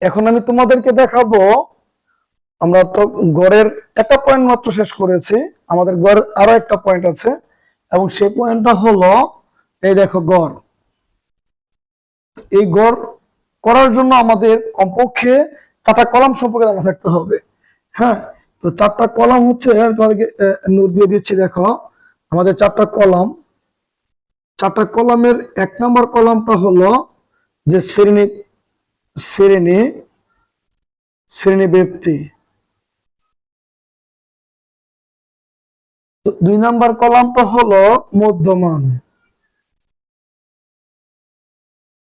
এখন আমি তোমাদেরকে দেখাবো, আমরা তো গড়ের একটা পয়েন্ট মাত্র শেষ করেছি, আমাদের গড়ের আরো একটা পয়েন্ট আছে, এবং সেই পয়েন্টটা হলো এই দেখো গড়। এই গড় করার জন্য আমাদের কমপক্ষে 4টা কলাম সম্পর্কে জানা থাকতে হবে। হ্যাঁ, তো 4টা কলাম হচ্ছে, আমি তোমাদেরকে নোট দিয়ে দিচ্ছি। দেখো আমাদের 4টা কলাম। 4টা কলামের 1 নম্বর কলামটা হলো যে শ্রেণী শ্রেণী শ্রেণী ব্যক্তি। 2 নম্বর কলামটা হলো মধ্যমান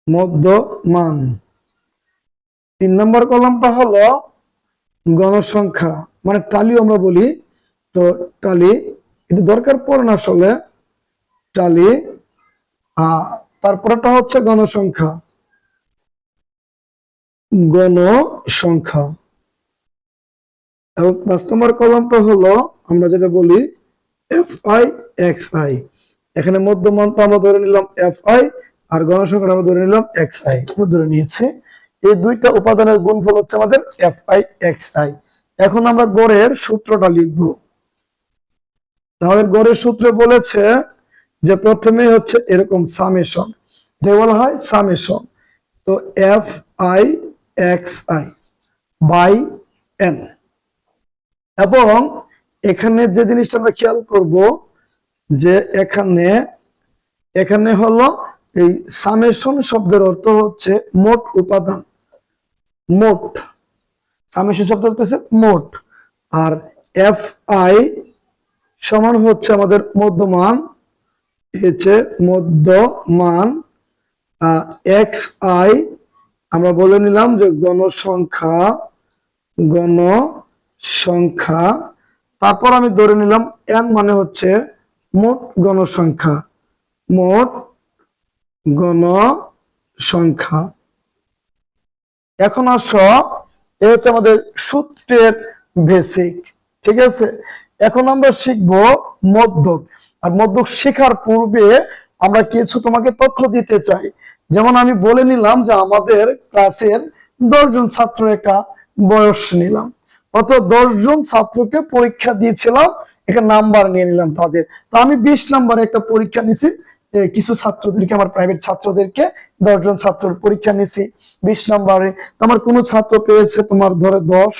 মধ্যমান। 3 নম্বর কলামটা হলো গণসংখ্যা, মানে টালি আমরা বলি, তো টালি এটা দরকার পড়ে না আসলে, টালি। তারপরেটা হচ্ছে গণসংখ্যা। গণসংখ্যা এবং 5 নম্বর কলামটা হলো আমরা যেটা বলি FI XI। এখানে মধ্যমানটা আমরা ধরে নিলাম FI, আর গণসংখ্যাটা আমরা ধরে নিলাম XI, ধরে নিয়েছি। এই দুইটা উপাদানের গুণফল হচ্ছে আমাদের FI XI। এখন আমরা গড়ের সূত্রটা লিখব। আমাদের গড়ের সূত্রে বলেছে যে প্রথমে হচ্ছে এরকম সামেশন, যে বলা হয় সামেশন। তো FI XI বাই N। এবং এখানে যে জিনিসটা আমরা খেয়াল করব, যে এখানে হলো এই সামেশন শব্দের অর্থ হচ্ছে মোট উপাদান, মোট। সামেশন শব্দ হচ্ছে মোট। আর FI সমান হচ্ছে আমাদের মধ্যমান, হচ্ছে মধ্যমান। XI আমরা বলে নিলাম যে গণসংখ্যা, গণসংখ্যা। তারপর আমি ধরে নিলাম N মানে হচ্ছে মোট গণসংখ্যা, মোট গণসংখ্যা। এখন আসো, এ হচ্ছে আমাদের সূত্রের বেসিক, ঠিক আছে। এখন আমরা শিখবো মধ্যক। আর মধ্যক শেখার পূর্বে আমরা কিছু তোমাকে তথ্য দিতে চাই। যেমন আমি বলে নিলাম যে আমাদের ক্লাসের 10 জন ছাত্র একটা বয়স নিলাম, অত 10 জন ছাত্রকে পরীক্ষা দিয়েছিলাম, একটা নাম্বার নিয়ে নিলাম তাদের। তো আমি 20 নম্বরে একটা পরীক্ষা নিছি, কিছু ছাত্রদেরকে, আমার প্রাইভেট ছাত্রদেরকে 10 জন ছাত্রের পরীক্ষা নিছি 20 নম্বরে। তো আমার কোনো ছাত্র পেয়েছে তোমার ধরে 10,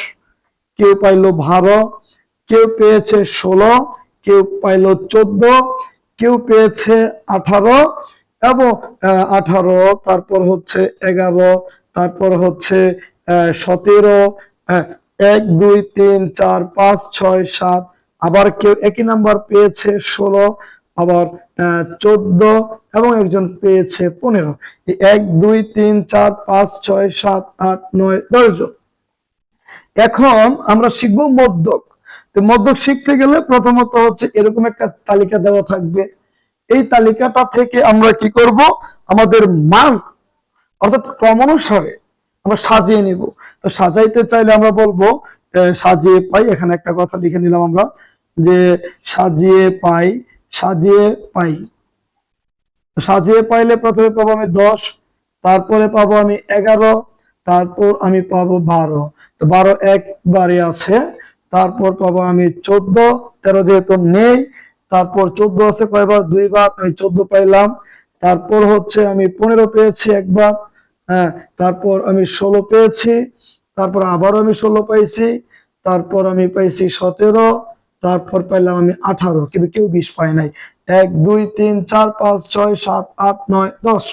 কেউ পাইলো 12, কেউ পেয়েছে 16, কেউ পাইলো 14, কেউ পেয়েছে 18, এবং 18, তারপর হচ্ছে 11, তারপর হচ্ছে 17, 1 2 3 4 5 6 7। আবার কেউ একই নাম্বার পেয়েছে 16, আবার 14, এবং একজন পেয়েছে 15। 1 2 3 4 5 6 7 8 9 10 জন। এখন আমরা শিখবো মধ্যক। তো মধ্যক শিখতে গেলে প্রথমত হচ্ছে এরকম একটা তালিকা দেওয়া থাকবে। এই তালিকাটা থেকে আমরা কি করব, আমাদের মান অর্থাৎ ক্রমানুসারে আমরা সাজিয়ে নিব। তো সাজাইতে চাইলে আমরা বলবো সাজিয়ে পাই। এখানে একটা কথা লিখে নিলাম আমরা, যে সাজিয়ে পাই, সাজিয়ে পাই। সাজিয়ে পাইলে প্রথমে পাবো আমি 10, তারপরে পাবো আমি 11, তারপর আমি পাবো 12। তো 12 একবারে আছে। তারপর পাবো আমি 14, 13 যেহেতু নেই, তারপর 14 আছে কয়বার, 2 বার, আমি 14 পাইলাম। তারপর হচ্ছে আমি 15 পেয়েছি একবার, হ্যাঁ। তারপর আমি 16 পেয়েছি, তারপর আবারও আমি 16 পাইছি, তারপর আমি পাইছি 17, তারপর পাইলাম আমি 18, কিন্তু কেউ 20 পায় নাই। 1 2 3 4 5 6 7 8 9 10।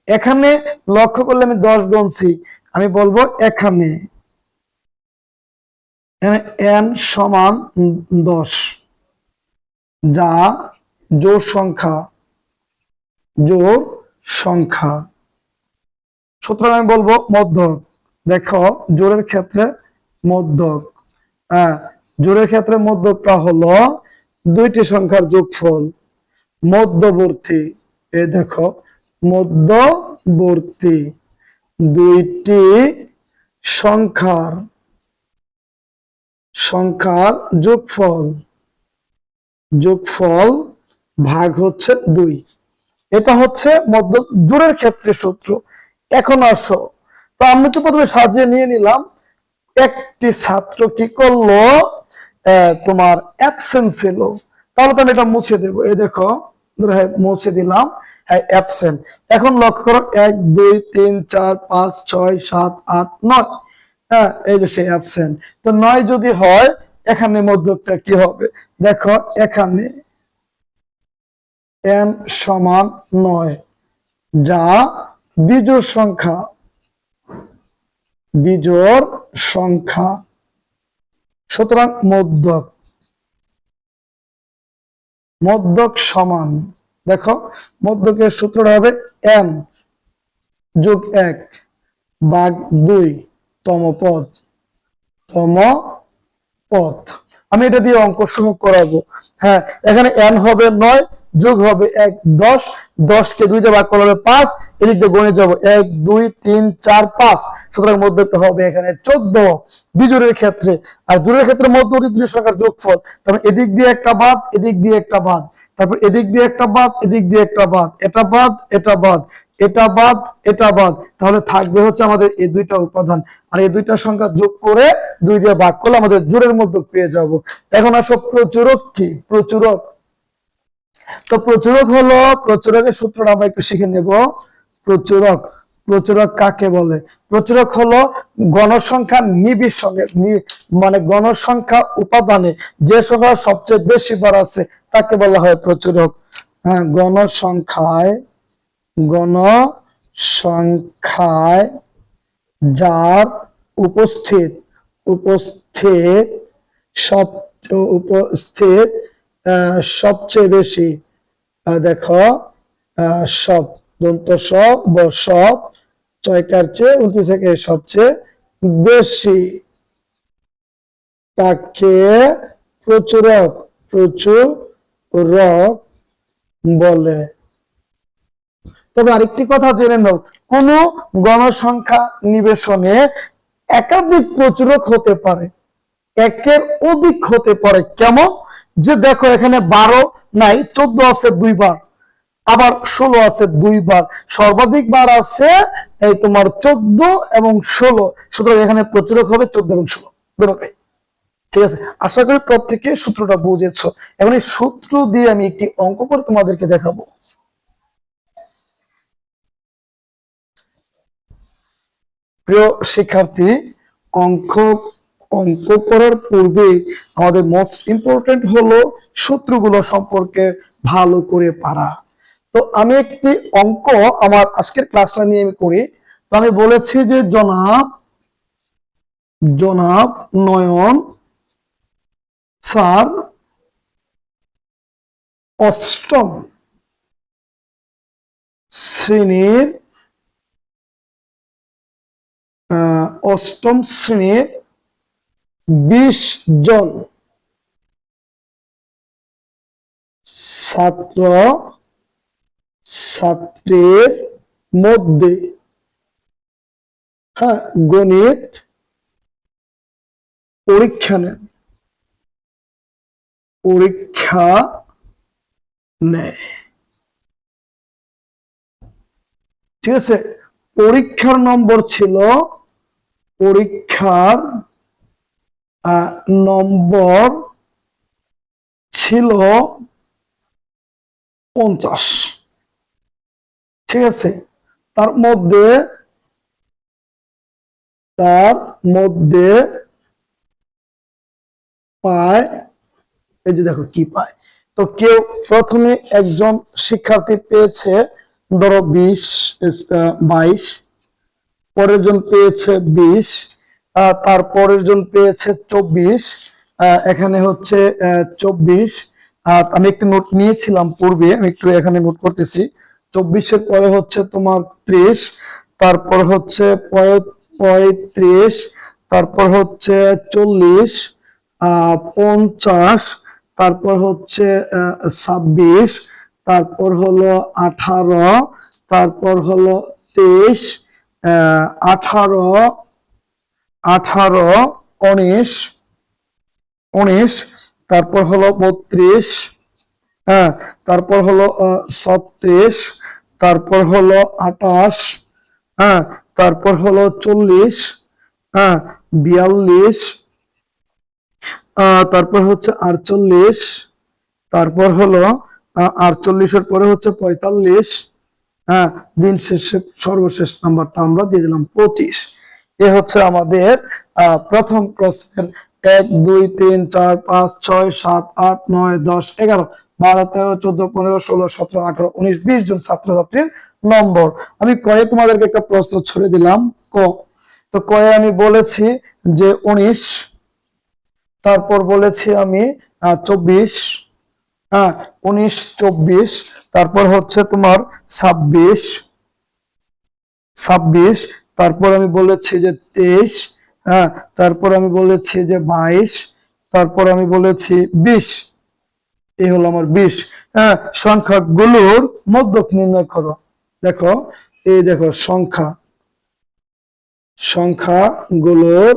এখানে লক্ষ্য করলে আমি 10 গুনছি, আমি বলবো এখানে n সমান 10, যা জোড় সংখ্যা, জোড় সংখ্যা। সুতরাং আমি বলবো মধ্যক। দেখো জোড়ের ক্ষেত্রে মধ্যক, জোড়ের ক্ষেত্রে মধ্যকটা হলো দুইটি সংখ্যার যোগফল। মধ্যবর্তী, এই দেখো মধ্যবর্তী দুইটি সংখ্যার যোগফল, যোগফল ভাগ হচ্ছে 2। এটা হচ্ছে মধ্যক জোড়ের ক্ষেত্রে সূত্র। এখন আসো, তো আমি তো প্রথমে সাজিয়ে নিয়ে নিলাম। একটি ছাত্র কি করলো, তোমার অ্যাবসেন্ট ছিল, তাহলে তো আমি এটা মুছে দেবো। এই দেখো, মুছে দিলাম, হ্যাঁ অ্যাবসেন্ট। এখন লক্ষ্য করো 1 2 3 4 5 6 7 8 9, হ্যাঁ এই যে সেই অ্যাবসেন্ট। তো 9 যদি হয় এখানে মধ্যকটা কি হবে, দেখো এখানে n সমান 9, যা বিজোড় সংখ্যা, বিজোড় সংখ্যা। সুতরাং মধ্যক, মধ্যক সমান, দেখো মধ্যকের সূত্রটা হবে n যোগ 1 ভাগ 2 তম পদ, তম পদ। আমি এটা দিয়ে অঙ্ক সহ করাবো। হ্যাঁ এখানে n হবে 9, যোগ হবে 1 10, 10 কে 2 দিয়ে ভাগ করলে হবে 5, এদিক দিয়ে গুণে যাব 1 2 3 4 5। সুতরাং মধ্যকটা হবে এখানে 14 বিজোড়ের ক্ষেত্রে। আর জোড়ের ক্ষেত্রে মধ্যবর্তী দুই সংখ্যার যোগফল, তারপর এদিক দিয়ে একটা বাদ, এদিক দিয়ে একটা বাদ, তারপর এদিক দিয়ে একটা বাদ, এদিক দিয়ে একটা বাদ, এটা বাদ, এটা বাদ, এটা বাদ, এটা বাদ, তাহলে থাকবে হচ্ছে আমাদের এই দুইটা উপাদান। আর এই দুইটা সংখ্যা যোগ করে 2 দিয়ে ভাগ করলে আমাদের জোড়ের মধ্যক পেয়ে যাব। এখন আসো প্রচুরক কি, প্রচুরক। তো প্রচুরক হলো, প্রচুরকের সূত্রটা আমরা একটু শিখে নেব। প্রচুরক, প্রচুরক কাকে বলে? প্রচুরক হলো গণসংখ্যা নিবিড় সঙ্গে, মানে গণসংখ্যা উপাদানে যে সংখ্যা সবচেয়ে বেশি বার আছে তাকে বলা হয় প্রচুরক। হ্যাঁ গণসংখ্যায়, গণসংখ্যায় যার উপস্থিত, উপস্থিত সব, উপস্থিত সবচেয়ে বেশি, দেখো সব, দন্ত সব ব সব, ছয়টার চেয়ে 29 থেকে সবচেয়ে বেশি, তাকে প্রচুরক, প্রচুরক বলে। তবে আরেকটি কথা জেনে নাও, কোন গণসংখ্যা নিবেশনে একাধিক প্রচুরক হতে পারে, একের অধিক হতে পারে। কেমন, যে দেখো এখানে 12 নাই, 14 আছে 2 বার, আবার 16 আছে 2 বার, সর্বাধিক বার আছে এই তোমার 14 এবং 16। সুতরাং এখানে প্রচুরক হবে 14 এবং 16 দুটোটাই। ঠিক আছে, আশা করি প্রত্যেকে সূত্রটা বুঝেছো। এবং এই সূত্র দিয়ে আমি একটি অঙ্ক করে তোমাদেরকে দেখাবো। প্রিয় শিক্ষার্থী, অঙ্ক করার পূর্বে আমাদের মোস্ট ইম্পর্টেন্ট হলো সূত্রগুলো সম্পর্কে ভালো করে পারা। তো আমি একটি অঙ্ক আমার আজকের ক্লাসটা নিয়ে আমি করি। তো আমি বলেছি যে জনাব নয়ন স্যার অষ্টম শ্রেণীর, অষ্টম শ্রেণীর 20 জন ছাত্র ছাত্রীর মধ্যে, হ্যাঁ গণিত পরীক্ষা নেন, পরীক্ষা নেয়। ঠিক আছে, পরীক্ষার নম্বর ছিল, পরীক্ষার নম্বর ছিল 50। ঠিক আছে, তার মধ্যে পায়, এই যে দেখো কি পায়। তো কেউ প্রথমে একজন শিক্ষার্থী পেয়েছে ধরো 22, পরের জন পেয়েছে 20, তারপরের জন পেয়েছে 24, এখানে হচ্ছে 24। আমি একটু নোট নিয়েছিলাম পূর্বে, আমি একটু এখানে নোট করতেছি। 24-এর পরে হচ্ছে তোমার 30, তারপর হচ্ছে 35, তারপর হচ্ছে 40, 50, তারপর হচ্ছে 26, তারপর হলো 18, তারপর হলো 23, 18, 19, তারপর হলো 32, হ্যাঁ তারপর হলো 36, তারপর হলো 28, হ্যাঁ তারপর হলো 40, হ্যাঁ 42, তারপর হচ্ছে 48, তারপর হলো 48-এর পরে হচ্ছে 45, হ্যাঁ দিন শেষে সর্বশেষ নাম্বারটা আমরা দিয়ে দিলাম 25। এ হচ্ছে আমাদের প্রথম প্রশ্নের 1 2 3 4 5 6 7 8 9 10 11 12 13 14 15 16 17 18 19 20 জন ছাত্রছাত্রীর নম্বর। আমি কয়ে তোমাদেরকে একটা প্রশ্ন ছুড়ে দিলাম ক। তো কয়ে আমি বলেছি যে 19, তারপর বলেছি আমি 24, হ্যাঁ 19 24, তারপর হচ্ছে তোমার 26, তারপর আমি বলেছি যে 23, হ্যাঁ তারপর আমি বলেছি যে 22, তারপর আমি বলেছি 20। এই হলো আমার 20। হ্যাঁ সংখ্যাগুলোর মধ্যক নির্ণয় করো। দেখো এই দেখো সংখ্যাগুলোর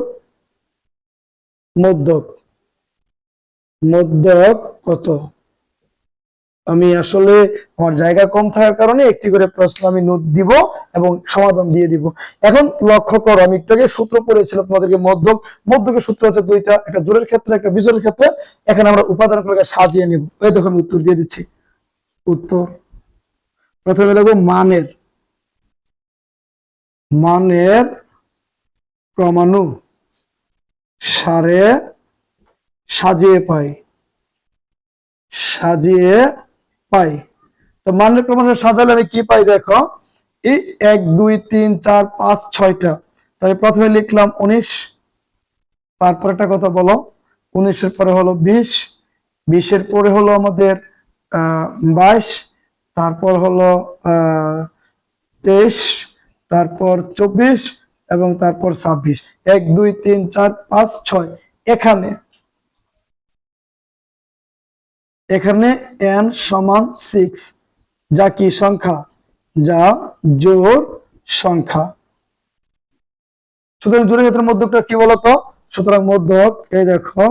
মধ্যক কত। আমি আসলে আমার জায়গা কম থাকার কারণে একটি করে প্রশ্ন আমি নোট দিব এবং সমাধান দিয়ে দিব। এখন লক্ষ্য করো, আমি একটু আগে সূত্র পড়েছিলাম তোমাদেরকে, মধ্যকের সূত্র হচ্ছে দুইটা, একটা জোড়ের ক্ষেত্রে একটা বিজোড়ের ক্ষেত্রে। এখানে আমরা উপাদানগুলোকে সাজিয়ে নিব। এই দেখো আমি উত্তর দিয়ে দিচ্ছি। উত্তর প্রথমে লিখবো মানের ক্রমাণু সারে সাজিয়ে পাই। তো মানের ক্রমাণু সাজালে আমি কি পাই দেখো, এই 1 2 3 4 5 6টা। তাই প্রথমে লিখলাম 19, তারপর একটা কথা বলো, 19-এর পরে হলো 20, 20-এর পরে হলো আমাদের 22, তারপর হলো 23, তারপর 24 এবং তারপর 26। 1 2 3 4 5 6। এখানে n সমান 6, যা কি সংখ্যা, যা জোড় সংখ্যা। সুতরাং জোড়ের ক্ষেত্রে মধ্যকটা কি বলতো, সুতরাং মধ্যক এই দেখো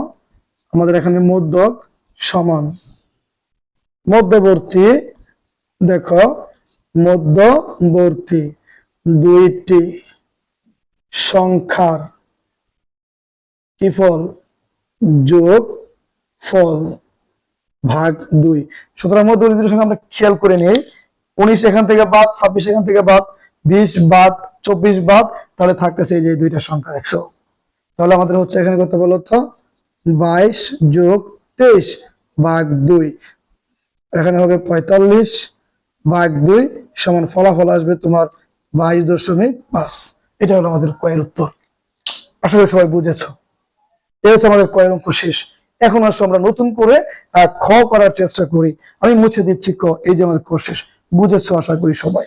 আমাদের এখানে মধ্যক সমান মধ্যবর্তী। দেখো মধ্যবর্তী দুইটি সংখ্যার কি ফল, যোগ ফল ভাগ 2। সুতরাং মধ্যবর্তী দুটি সংখ্যা আমরা খেয়াল করে নিই। 19 এখান থেকে বাদ, 26 এখান থেকে বাদ, 20 বাদ, 24 বাদ, তাহলে থাকতেছে এই যে দুইটা সংখ্যা 100। তাহলে আমাদের হচ্ছে এখানে কত বলতো, 22 যোগ 23 ভাগ 2, এখানে হবে 45 ভাগ 2 সমান ফলাফল আসবে তোমার 22.5। এটা হলো আমাদের কয়ের উত্তর। আশা করি সবাই বুঝেছো। এই হচ্ছে আমাদের কয়ের অঙ্ক শেষ। এখন আসো আমরা নতুন করে খ করার চেষ্টা করি। আমি মুছে দিচ্ছি ক। এই যে আমাদের ক শেষ, বুঝেছো আশা করি সবাই।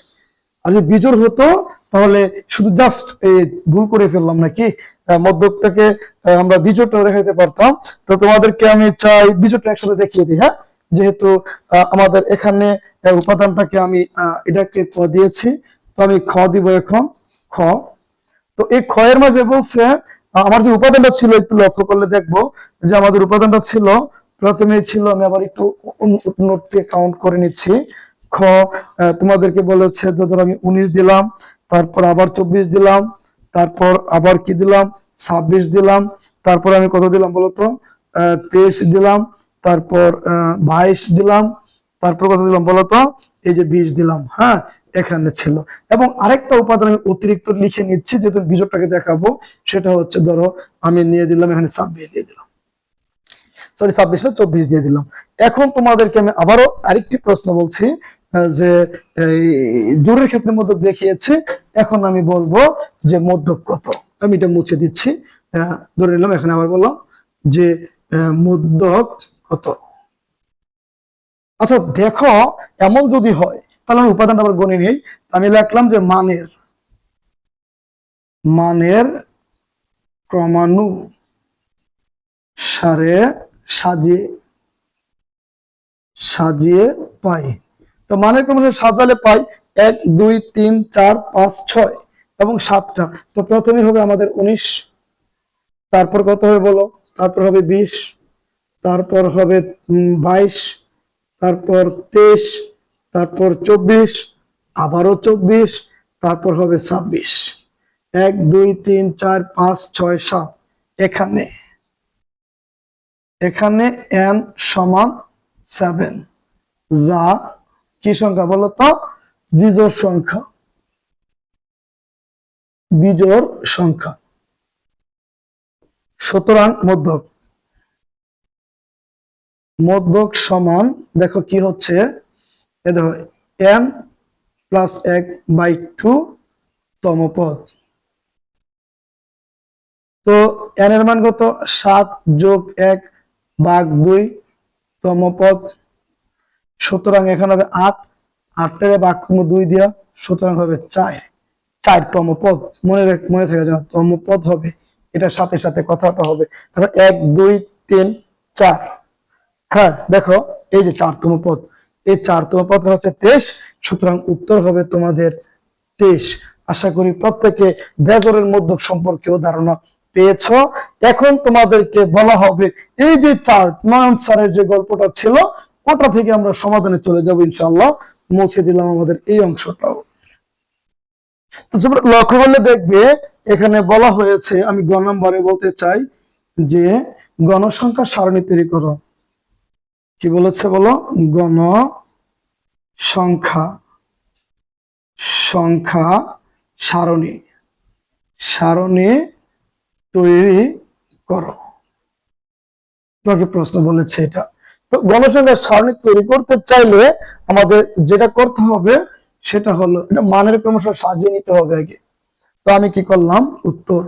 আর যদি বিজোড় হতো তাহলে শুধু জাস্ট ভুল করে ফেললাম নাকি, মধ্যকটাকে আমরা বিজোড়টা দেখাতে পারতাম। তো তোমাদেরকে আমি চাই বিজোড়টা একসাথে দেখিয়ে দিই। হ্যাঁ যেহেতু আমাদের এখানে উপাদানটাকে আমি এটাকে খ দিয়েছি, তো আমি খ দিব এখন খ। তো এই খ এর মাঝে বলছে আমার যে উপাদানটা ছিল, একটু লক্ষ্য করলে দেখবো যে আমাদের উপাদানটা ছিল, প্রথমে ছিল, আমি আবার একটু নোটে কাউন্ট করে নিচ্ছি। খ তোমাদেরকে বলেছে, ধরো আমি 19 দিলাম, তারপর আবার 24 দিলাম, তারপর আবার কি দিলাম 26 দিলাম, তারপর আমি কত দিলাম বলতো 23 দিলাম, তারপর 22 দিলাম, তারপর কত দিলাম বলতো এই যে 20 দিলাম। হ্যাঁ এখানে ছিল। এবং আরেকটা উপাদান আমি অতিরিক্ত লিখে নিচ্ছি, যেহেতু বিজোড়টাকে দেখাবো। সেটা হচ্ছে ধরো আমি নিয়ে দিলাম এখানে 26 দিয়ে দিলাম, সরি 26 না 24 দিয়ে দিলাম। এখন তোমাদেরকে আমি আবারও আরেকটি প্রশ্ন বলছি, যে জোড়ের ক্ষেত্রে মধ্যক দেখিয়েছে। এখন আমি বলবো যে মধ্যক কত। আমি এটা মুছে দিচ্ছি, ধরে নিলাম। এখানে আবার বললাম যে মধ্যক কত। আচ্ছা দেখো, এমন যদি হয় তাহলে আমি উপাদানটা আবার গণে নিই। আমি লিখলাম যে মানের ক্রমাণু সারে সাজিয়ে পাই। তো মানের ক্রমাণু সাজালে পাই 1 2 3 4 5 6 এবং 7টা। তো প্রথমে হবে আমাদের 19, তারপর কত হবে বলো, তারপর হবে 20, তারপর হবে 22, তারপর 23, তারপর 24, আবারও 24, তারপর হবে 26। 1 2 3 4 5 6 7 এখানে n সমান 7, যা কি সংখ্যা বলতো? বিজোড় সংখ্যা। বিজোড় সংখ্যা। সুতরাং মধ্যক সমান দেখো কি হচ্ছে, এ দেখো n প্লাস 1/2 তম পদ। তো n এর মান কত? 7 যোগ 1 ভাগ 2 তম পদ। সুতরাং এখানে হবে 8, 8 ভাগ 2 দিয়া, সুতরাং হবে 4 তম পদ। মনে থাকে যেন তম পদ হবে, এটার সাথে সাথে কথাটা হবে। তারপর 1 2 3 4। হ্যাঁ দেখো, এই যে 4তম পদ, এই 4তম পদ হচ্ছে 23। সুতরাং উত্তর হবে তোমাদের 23। আশা করি প্রত্যেকে বেজোড়ের মধ্যক সম্পর্কেও ধারণা পেয়েছ। এখন তোমাদেরকে বলা হবে এই যে নয়ন স্যারের যে গল্পটা ছিল, ওটা থেকে আমরা সমাধানে চলে যাব ইনশাআল্লাহ। মুছে দিলাম আমাদের এই অংশটাও। তো লক্ষ্য করলে দেখবে এখানে বলা হয়েছে, আমি গ নম্বরে বলতে চাই যে গণসংখ্যা সারণী তৈরি করো। কি বলেছে বলো? সংখ্যা সারণী তৈরি করো। তোমাকে প্রশ্ন বলেছে এটা। তো গণসংখ্যা সারণী তৈরি করতে চাইলে আমাদের যেটা করতে হবে সেটা হলো এটা মানের ক্রমশ সাজিয়ে নিতে হবে আগে। তো আমি কি করলাম? উত্তর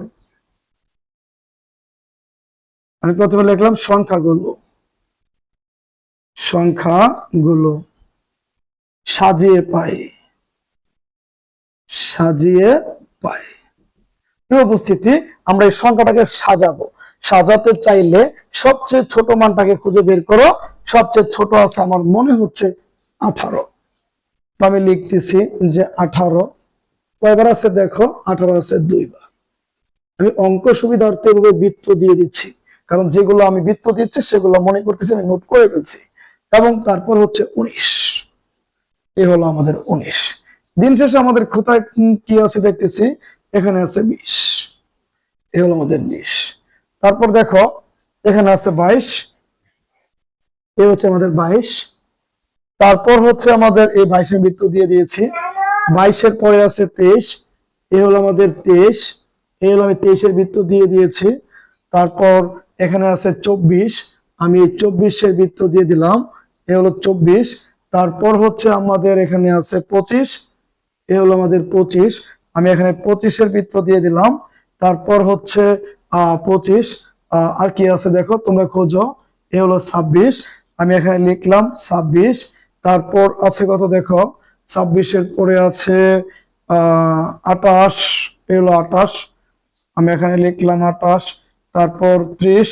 আমি প্রথমে লিখলাম সংখ্যাগুলো সাজিয়ে পাই। উপস্থিতি, আমরা এই সংখ্যাটাকে সাজাতে চাইলে সবচেয়ে ছোট মানটাকে খুঁজে বের করো। সবচেয়ে ছোট আছে আমার মনে হচ্ছে 18। তো আমি লিখতেছি যে 18 কয়বার আছে দেখো, 18 আছে 2 বার। আমি অঙ্ক সুবিধার্থে এভাবে বৃত্ত দিয়ে দিচ্ছি, কারণ যেগুলো আমি বৃত্ত দিচ্ছি সেগুলো মনে করতেছি, আমি নোট করে ফেলছি। এবং তারপর হচ্ছে 19, এ হলো আমাদের 19। দিন শেষে আমাদের কোথায় কি আছে দেখতেছি, এখানে আছে 20, এ হলো আমাদের 20। তারপর দেখো এখানে আছে 22, এ হচ্ছে আমাদের 22। তারপর হচ্ছে আমাদের এই 22 বৃত্ত দিয়ে দিয়েছি। 22-এর পরে আছে 23, এ হলো আমাদের 23, এই হলো আমি 23-এর বৃত্ত দিয়ে দিয়েছি। তারপর এখানে আছে 24, আমি 24-এর বৃত্ত দিয়ে দিলাম, এ হলো 24। তারপর হচ্ছে আমাদের এখানে আছে 25, এ হলো আমাদের 25, আমি এখানে 25-এর বৃত্ত দিয়ে দিলাম। তারপর হচ্ছে 25, আর কি আছে দেখো তোমরা খোঁজো, এ হলো 26, আমি এখানে লিখলাম 26। তারপর আছে কত দেখো, 26-এর পরে আছে 28, এ হলো 28, আমি এখানে লিখলাম 28। তারপর 30,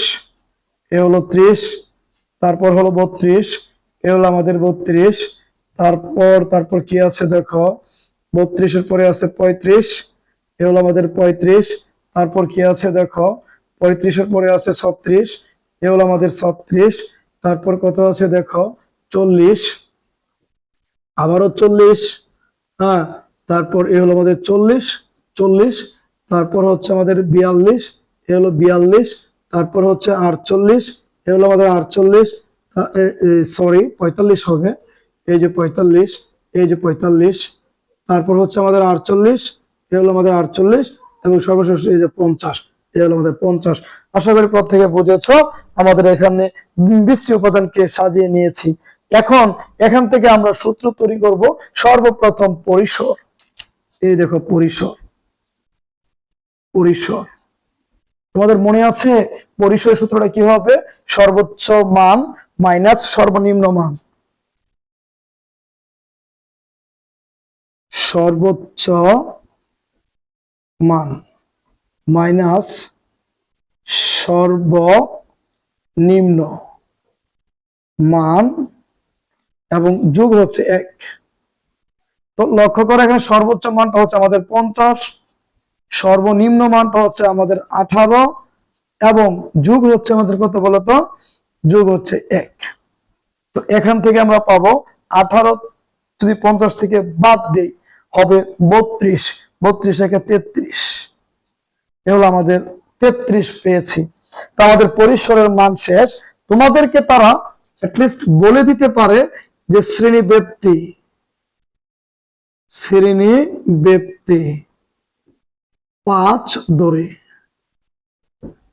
এ হলো 30। তারপর হলো 32, এ হলো আমাদের 32। তারপর কি আছে দেখো, 32-এর পরে আছে 35, এ হলো আমাদের 35। তারপর কি আছে দেখো, 35-এর পরে আছে 36, এ হলো আমাদের 36। তারপর কত আছে দেখো, 40, আবারও 40, হ্যাঁ। তারপর এ হলো আমাদের 40। তারপর হচ্ছে আমাদের 42, এ হলো 42। তারপর হচ্ছে 48, এ হলো আমাদের 48, সরি 45 হবে, এই যে 45, এই যে 45। তারপর হচ্ছে আমাদের 48, এ হলো আমাদের 48, এবং সর্বশেষ এই যে 50, এ হলো আমাদের 50। আশা করি প্রত্যেকে বুঝেছো। আমাদের এখানে 20টি উপাদানকে সাজিয়ে নিয়েছি। এখন এখান থেকে আমরা সূত্র তৈরি করব। সর্বপ্রথম পরিসর, এই দেখো পরিসর তোমাদের মনে আছে পরিসরের সূত্রটা কি হবে? সর্বোচ্চ মান মাইনাস সর্বনিম্ন মান। সর্বোচ্চ মান মাইনাস সর্বনিম্ন মান এবং যোগ হচ্ছে 1। তো লক্ষ্য করে এখানে সর্বোচ্চ মানটা হচ্ছে আমাদের 50, সর্বনিম্ন মানটা হচ্ছে আমাদের 18, এবং যোগ হচ্ছে আমাদের কত বলতো? যোগ হচ্ছে 1। তো এখান থেকে আমরা পাবো 18 যদি 50 থেকে বাদ দেই হবে 32, 32 একে 33। এ হলো আমাদের 33 পেয়েছি। তো আমাদের পরিসরের মান শেষ। তোমাদেরকে তারা অ্যাটলিস্ট বলে দিতে পারে যে শ্রেণী ব্যক্তি 5 ধরে,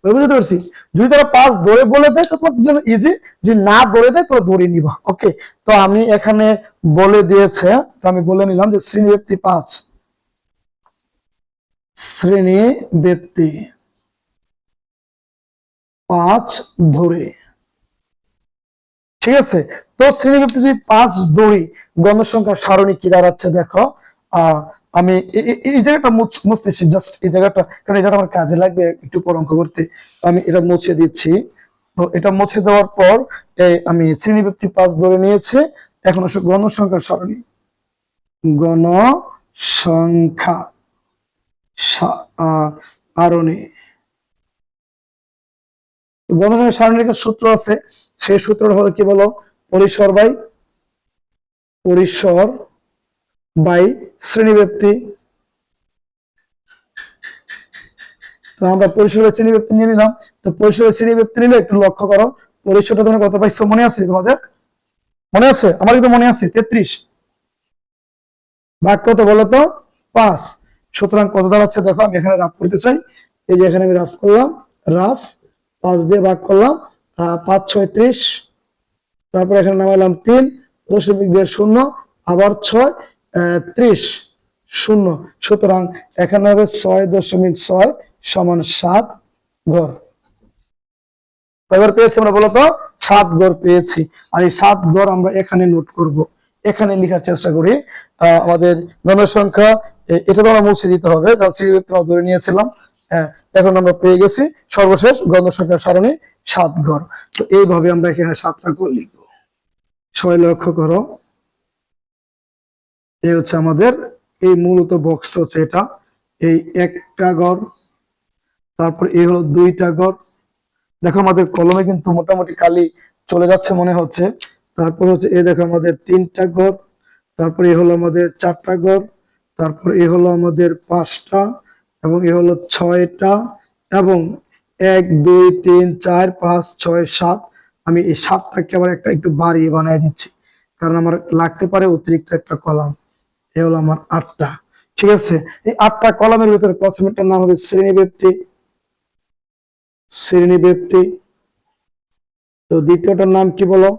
বুঝতে পারছি। যদি তারা 5 ধরে বলে দেয় তো তোমার জন্য ইজি, যদি না ধরে দেয় তো ধরে নিবা। ওকে, তো আমি এখানে বলে দিয়েছে, তো আমি বলে নিলাম যে শ্রেণী ব্যক্তি 5, শ্রেণী ব্যক্তি 5 ধরে, ঠিক আছে। তো শ্রেণী ব্যক্তি যদি 5 ধরি, গণসংখ্যার সারণী কি দাঁড়াচ্ছে দেখো। আমি এই জায়গাটা মুছতেছি, জাস্ট এই জায়গাটা, কারণ এই জায়গাটা আমার কাজে লাগবে একটু পর অঙ্ক করতে। আমি এটা মুছে দিচ্ছি। তো এটা মুছে দেওয়ার পর আমি শ্রেণী ব্যক্তি 5 ধরে নিয়েছি। এখন আসলে গণসংখ্যার সারণী, গণসংখ্যা সারণী, গণসংখ্যা সারণীর একটা সূত্র আছে, সেই সূত্রটা হলো কি বলো, পরিসর বাই শ্রেণী ব্যক্তি। তো আমরা পরিসরের শ্রেণী ব্যক্তি নিয়ে নিলাম। তো পরিসরের শ্রেণী ব্যক্তি নিলে একটু লক্ষ্য করো, পরিসরটা তোমরা কত পাইছো মনে আছে তোমাদের? মনে আছে? আমার কিন্তু মনে আছে 33 ভাগ কত বলো তো? 5। সুতরাং কত দাঁড়াচ্ছে দেখো, আমি এখানে রাফ করতে চাই। এই যে এখানে আমি রাফ করলাম, রাফ 5 দিয়ে ভাগ করলাম, 5 6 30, তারপর এখানে নামাইলাম 3 দশমিক দিয়ে 0, আবার 6 30 0। সুতরাং এখানে হবে 6.6 সমান 7 ঘর। কয়বার পেয়েছি আমরা বলতো? 7 ঘর পেয়েছি। আর এই 7 ঘর আমরা এখানে নোট করব, এখানে লেখার চেষ্টা করি। আমাদের জনসংখ্যা, এটা তো আমরা মুছে দিতে হবে, ধরে নিয়েছিলাম। এখন আমরা পেয়ে গেছি সর্বশেষ গণসংখ্যার সারণী 7 ঘর। তো এইভাবে আমরা এখানে 7টা ঘর লিখবো। সবাই লক্ষ্য করো, এই হচ্ছে আমাদের এই মূলত বক্স হচ্ছে এটা, এই একটা ঘর, তারপর এই হলো 2টা ঘর। দেখো আমাদের কলমে কিন্তু মোটামুটি কালি চলে যাচ্ছে মনে হচ্ছে। তারপর হচ্ছে এই দেখো আমাদের 3টা ঘর, তারপরে এই হলো আমাদের 4টা ঘর, তারপর এই হলো আমাদের 5টা, এবং এই হলো 6টা, এবং 1 2 3 4 5 6 7। আমি এই 7টাকে আবার একটু বাড়িয়ে বানিয়ে দিচ্ছি, কারণ আমার লাগতে পারে অতিরিক্ত একটা কলাম। এই হলো আমার 8টা, ঠিক আছে। এই 8টা কলামের ভিতরে প্রথমেরটার নাম হবে শ্রেণী ব্যক্তি। তো দ্বিতীয়টার নাম কি বলো?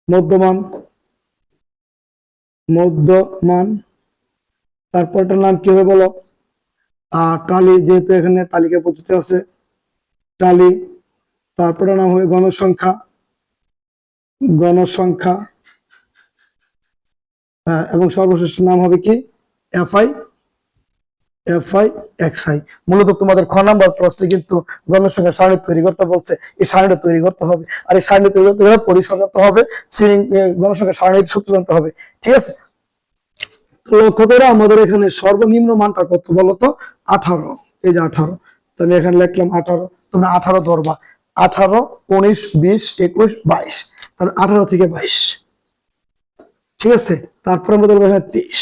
মধ্যমান। তারপরটার নাম কি হবে বলো? টালি, যেহেতু এখানে তালিকা পদ্ধতি আছে, টালি। তারপরে নাম হবে গণসংখ্যা। এবং সর্বশেষ নাম হবে কি? FI XI. মূলত তোমাদের খ নাম্বার প্রশ্নে কিন্তু গণসংখ্যা সারণী তৈরি করতে বলছে, এই সারণীটা তৈরি করতে হবে। আর এই সারণী তৈরি করতে গেলে পরিসর জানতে হবে, গণসংখ্যা সারণীর সূত্র জানতে হবে, ঠিক আছে। লক্ষ্য করে আমাদের এখানে সর্বনিম্ন মানটা কত বলতো? 18। এই যে 18, তো আমি এখানে লিখলাম 18। তোমরা 18 ধরবা, 18 19 20 21 22, তাহলে 18 থেকে 22, ঠিক আছে। তারপরে আমরা ধরবো এখানে 23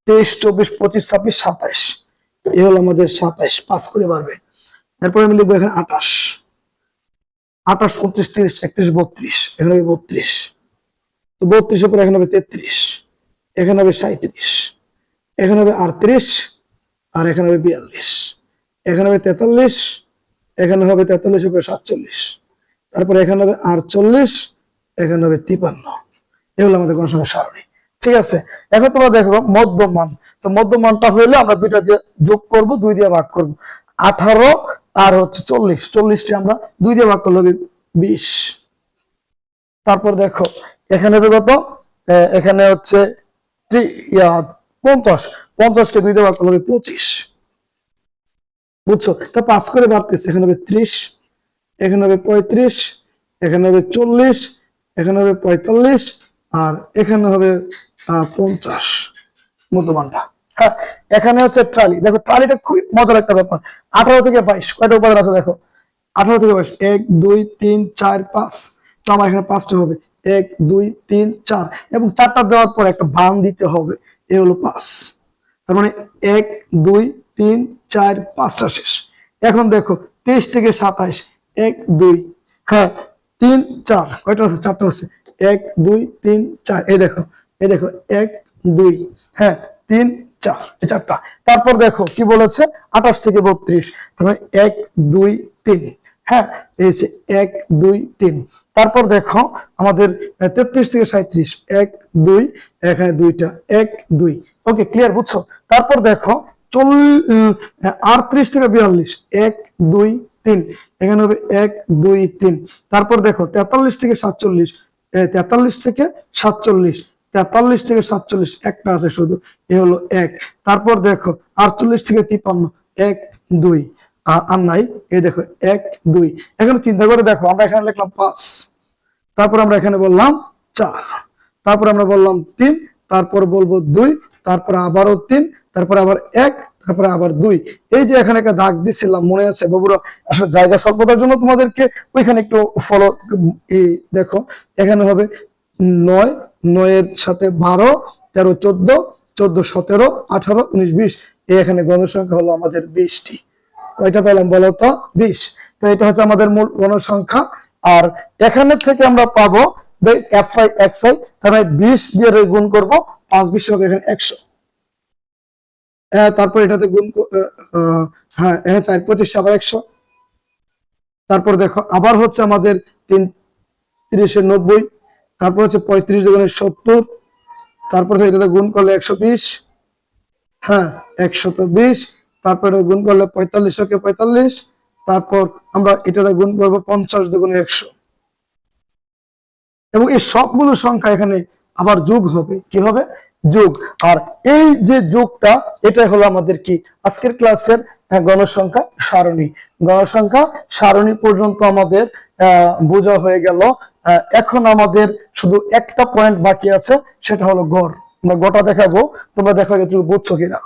24 25 26 27, এই হলো আমাদের 27, 5 করে বাড়বে। এরপরে আমি লিখবো এখানে 28 28 29 30 31 32, এখানে হবে 32। তো 32 এর পরে এখানে হবে 33, এখানে হবে 37, এখানে হবে 38, আর এখানে হবে 42, এখানে হবে 43, এখানে হবে 43 উপরে 47, তারপরে এখানে হবে 48, এখানে হবে 53। এই হলো আমাদের গণসংখ্যা সারণী, ঠিক আছে। এখন তোমরা দেখো মধ্যমান। তো মধ্যমানটা হইলে আমরা 2টা দিয়ে যোগ করব, 2 দিয়ে ভাগ করব। 18 আর হচ্ছে 40, 40টি আমরা 2 দিয়ে ভাগ করলে হবে 20। তারপর দেখো এখানে হবে কত? এখানে হচ্ছে 50, 50কে 2 দিয়ে ভাগ করলে হবে 25, বুঝছো? তা 5 করে বাড়তেছে, এখানে হবে 30, এখানে হবে 35, এখানে হবে 40, এখানে হবে 45, আর এখানে হবে 50 মধ্যমানটা। হ্যাঁ, এখানে হচ্ছে ট্রালি। দেখো ট্রালিটা খুবই মজার একটা ব্যাপার। 18 থেকে 22 কয়টা উপাদান আছে দেখো? 18 থেকে 22 1 2 3 4 5। তো আমার এখানে 5টা হবে, 1 2 3 4, এবং 4টা দেওয়ার পর একটা ভান দিতে হবে, এই হলো 5। তার মানে 1 2 3 4 5টা শেষ। এখন দেখো 23 থেকে 27 1 2 হ্যাঁ 3 4 কয়টা আছে 4টা আছে 1 2 3 4 এই দেখো 1 2 হ্যাঁ 3 4 এই 4টা। তারপর দেখো কি বলেছে 28 থেকে 32 তারপরে 1 2 3 হ্যাঁ এই যে 1 2 3। তারপর দেখো আমাদের 33 থেকে 37 1 2 এখানে দুইটা 1 2 ওকে ক্লিয়ার বুঝছো। তারপর দেখো 38 থেকে 42 1 2 3 এখানে হবে 1 2 3। তারপর দেখো 43 থেকে 47 43 থেকে 47 43 থেকে 47 একটা আছে শুধু এ হলো 1। তারপর দেখো 48 থেকে 53 1 2 আর নাই এই দেখো 1 2। এখানে চিন্তা করে দেখো আমরা এখানে লিখলাম 5 তারপর আমরা এখানে বললাম 4 তারপর আমরা বললাম 3 তারপর বলবো 2 তারপর আবারও 3 তারপর আবার 1 তারপরে আবার 2। এই যে এখানে একটা দাগ দিছিলাম মনে আছে বাবুরা আসলে জায়গা স্বল্পতার জন্য তোমাদেরকে ওইখানে একটু ফলো দেখো এখানে হবে 9 9 এর সাথে 12 13 14 14 17 18 19 20 এই এখানে গণসংখ্যা হলো আমাদের 20টি। কয়টা পেলাম বলো তো 20। তো এটা হচ্ছে আমাদের মূল গণসংখ্যা। আর এখানে থেকে আমরা পাবো fi xi তাহলে 20 দিয়ে গুণ করব 5 20 হবে এখানে 100। তারপর এটাতে গুণ হ্যাঁ এখানে 4 25 আবার 100। তারপর দেখো আবার হচ্ছে আমাদের 3 30 এর 90 তারপর হচ্ছে 35 দুগুণে 70 তারপর এটাতে গুণ করলে 120 হ্যাঁ 120 তারপর এটা গুণ করলে 45 কে 45 তারপর আমরা এটাতে গুণ করব 50 দুগুণে 100 এবং এই সবগুলো সংখ্যা এখানে আবার যোগ হবে কি হবে যোগ। আর এই যে যোগটা এটা হলো আমাদের কি আজকের ক্লাসের গণসংখ্যা সারণী। গণসংখ্যা সারণী পর্যন্ত আমাদের বোঝা হয়ে গেল। এখন আমাদের শুধু একটা পয়েন্ট বাকি আছে সেটা হলো গড়। আমরা গড়টা দেখাবো তোমরা দেখো তুমি বুঝছো কিনা।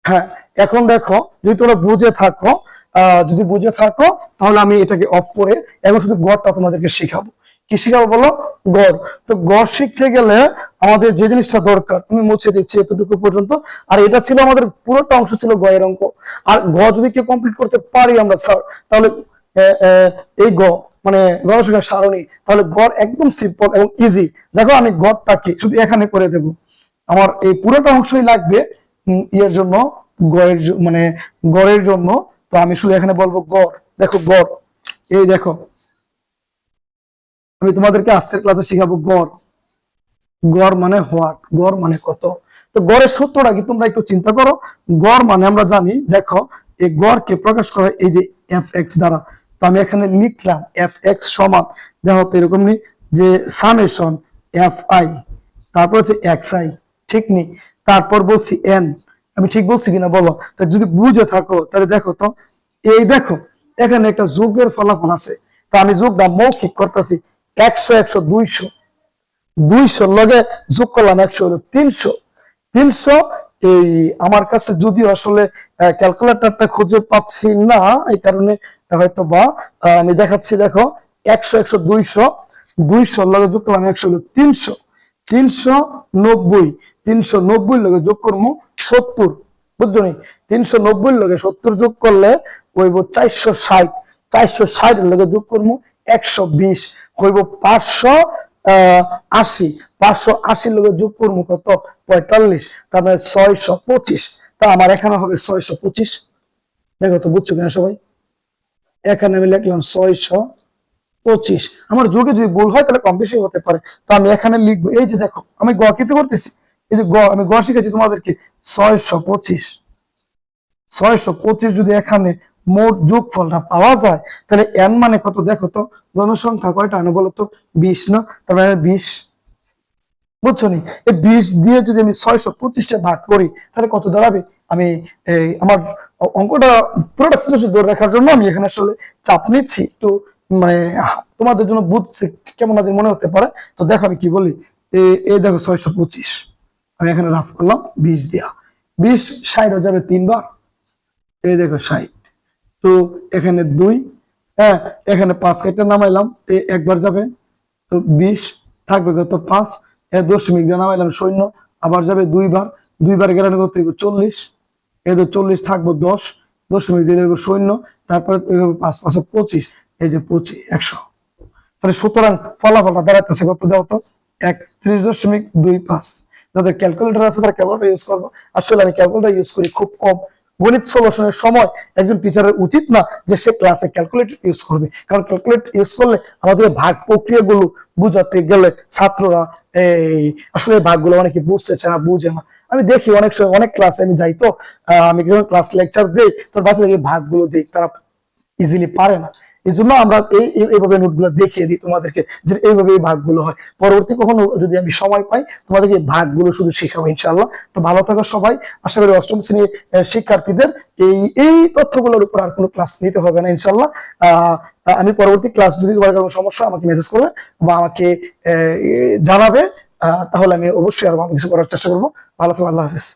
হ্যাঁ এখন দেখো যদি তোমরা বুঝে থাকো তাহলে আমি এটাকে অফ করে এখন শুধু গড়টা তোমাদেরকে শিখাবো। কি শিখাবো বলো গড়। তো গড় শিখতে গেলে আমাদের যে জিনিসটা দরকার আমি মুছে দিচ্ছি এতটুকু পর্যন্ত। আর এটা ছিল আমাদের পুরোটা অংশ ছিল গয়ের অঙ্ক। আর গড় যদি কেউ কমপ্লিট করতে পারি আমরা স্যার তাহলে এই মানে গণসংখ্যা সারণী তাহলে গড় একদম সিম্পল এবং ইজি। দেখো আমি গড়টা কি শুধু এখানে করে দেব আমার এই পুরোটা অংশই লাগবে ইয়ের জন্য গড়ের মানে গড়ের জন্য। তো আমি শুধু এখানে বলবো গড়। দেখো গড় এই দেখো আমি তোমাদেরকে আজকের ক্লাসে শিখাবো গড়। গড় মানে হোয়াট গড় মানে কত। তো গড়ের সূত্রটা কি তোমরা একটু চিন্তা করো। গড় মানে আমরা জানি দেখো এই গড়কে প্রকাশ করা এই যে এফ এক্স দ্বারা। তো আমি এখানে লিখলাম এফ এক্স সমান দেখো তো এরকম নি যে সামেশন এফ আই তারপর হচ্ছে এক্স আই ঠিক নেই তারপর বলছি এন। আমি ঠিক বলছি কিনা বলো। তা যদি বুঝে থাকো তাহলে দেখো তো এই দেখো এখানে একটা যোগের ফলাফল আছে। তা আমি যোগটা মৌখিক করতেছি 100 100 200 200 লগে যোগ করলাম 100 হলো 300 300। এই আমার কাছে যদিও আসলে ক্যালকুলেটরটা খুঁজে পাচ্ছি না এই কারণে হয়তো বা আমি দেখাচ্ছি দেখো 100 100 200 200 লগে যোগ করলাম 100 হলো 300 390 390 লগে যোগ করবো 70 বুঝছো নি 390 লগে 70 যোগ করলে হইব 460 460 লগে যোগ করবো 120 হইব 580 580 লগে যোগ করবো কত 45 তারপরে 625। তা আমার এখানে হবে 625। দেখো তো বুঝছো কিনা সবাই। এখানে আমি লিখলাম 625। আমার যোগে যদি ভুল হয় তাহলে কম বেশি হতে পারে। তো আমি এখানে লিখবো এই যে দেখো আমি গ কিতে করতেছি এই যে আমি গ শিখেছি তোমাদেরকে 625 625 যদি এখানে মোট যোগফলটা পাওয়া যায় তাহলে এন মানে কত দেখো তো জনসংখ্যা কয়টা না বলো তো 20 না তারপরে 20 বুঝছো নি এই 20 দিয়ে যদি আমি 625টা ভাগ করি তাহলে কত দাঁড়াবে। আমি আমার অঙ্কটা পুরোটা সিচুয়েশন ধরে রাখার জন্য আমি এখানে আসলে চাপ নিচ্ছি তো মানে তোমাদের জন্য বুঝছি কেমন আজ মনে হতে পারে। তো দেখো আমি কি বলি এই দেখো 625 আমি এখানে রাফ করলাম 20 দিয়া 20 60 হয়ে যাবে 3 বার এই দেখো 60। তো এখানে 2 হ্যাঁ, এখানে 5 কেটে নামাইলাম, একবার যাবে তো 20 থাকবে কত 5, দশমিক দিয়ে নামাইলাম শূন্য, আবার যাবে দুইবার, দুইবার গেলে কত 40, এদের 40 থাকবো 10, দশমিক দিয়ে দেবো শূন্য, তারপরে 5 5 25, এই যে 25 100। তাহলে সুতরাং ফলাফলটা দাঁড়াতেছে কত দাও তো 31.25। যাদের ক্যালকুলেটর আছে তারা ক্যালকুলেটর ইউজ করবো। আসলে আমি ক্যালকুলেটর ইউজ করি খুব কম। গণিত সলিউশনের সময় একজন টিচারের উচিত না যে সে ক্লাসে ক্যালকুলেটর ইউজ করবে, কারণ ক্যালকুলেটর ইউজ করলে আমাদের ভাগ প্রক্রিয়াগুলো বুঝাতে গেলে ছাত্ররা এই আসলে ভাগগুলো অনেকে বুঝতে চায় না, বুঝে না। আমি দেখি অনেক সময় অনেক ক্লাসে আমি যাই তো আমি যখন ক্লাস লেকচার দিই তোর বাচ্চাদেরকে ভাগগুলো দিই, তারা ইজিলি পারে না। এই জন্য আমরা এইভাবে নোটগুলো দেখিয়ে দিই তোমাদেরকে যে এইভাবে এই ভাগগুলো হয়। পরবর্তী কখনো যদি আমি সময় পাই তোমাদেরকে ভাগগুলো শুধু শেখাবো ইনশাআল্লাহ। তো ভালো থাকো সবাই। আশা করি অষ্টম শ্রেণীর শিক্ষার্থীদের এই এই তথ্যগুলোর উপর আর কোনো ক্লাস নিতে হবে না ইনশাআল্লাহ। আমি পরবর্তী ক্লাস যদি তোমার কোনো সমস্যা আমাকে মেসেজ করবে বা আমাকে জানাবে, তাহলে আমি অবশ্যই আরো ভালো কিছু করার চেষ্টা করবো। ভালো থাকো, আল্লাহ হাফেজ।